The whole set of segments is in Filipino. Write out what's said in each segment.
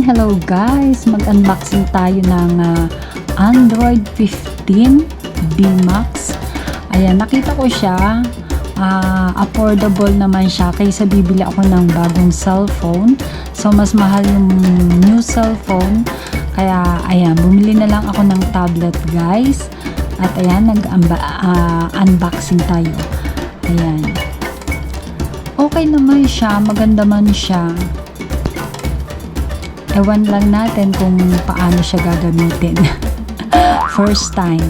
Ayan, hello guys! Mag-unboxing tayo ng Android 15 B-Max. Ayan, nakita ko siya. Affordable naman siya kaysa bibili ako ng bagong cellphone. So, mas mahal yung new cellphone. Kaya, ayan, bumili na lang ako ng tablet guys. At ayan, nag-unboxing tayo. Ayan. Okay naman siya, maganda man siya. Ewan lang natin kung paano siya gagamitin. First time.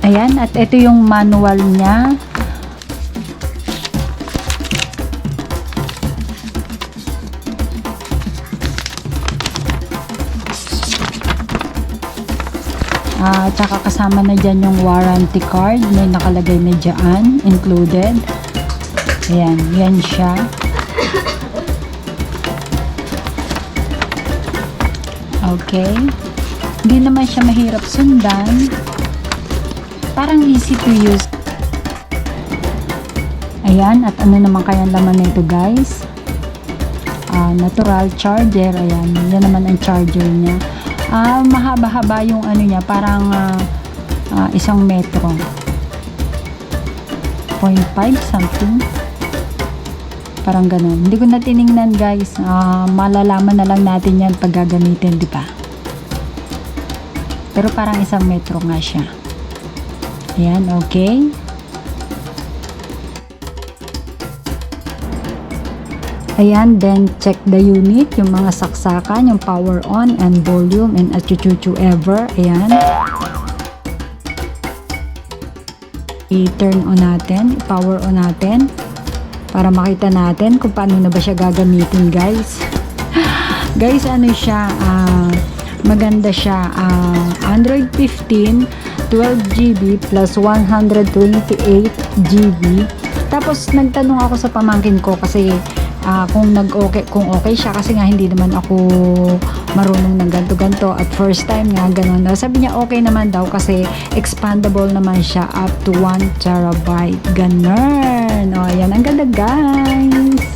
Ayan, at ito yung manual niya. Tsaka kasama na dyan yung warranty card. May nakalagay na dyan, included. Ayan, yan siya. Okay. Hindi naman siya mahirap sundan. Parang easy to use. Ayan, at ano naman kayang laman na ito guys? Natural charger. Ayan, yan naman ang charger niya. Mahaba-haba yung ano niya, parang 1 metro. 0.5 something. Parang ganun. Hindi ko na tiningnan guys. Malalaman na lang natin yan pag gagamitin, di ba? Pero parang 1 metro nga siya. Ayan, okay. Ayan, then check the unit, yung mga saksakan, yung power on and volume and achuchuchu ever. Ayan. I-turn on natin, i-power on natin para makita natin kung paano na ba siya gagamitin guys. Guys, ano siya, maganda siya. Android 15, 12GB plus 128GB. Tapos nagtanong ako sa pamangkin ko kasi kung okay siya, kasi nga hindi naman ako marunong ng ganto at first time nga ganun. Sabi niya okay naman daw kasi expandable naman siya up to 1 terabyte. Ganun. O, yan ang ganda guys.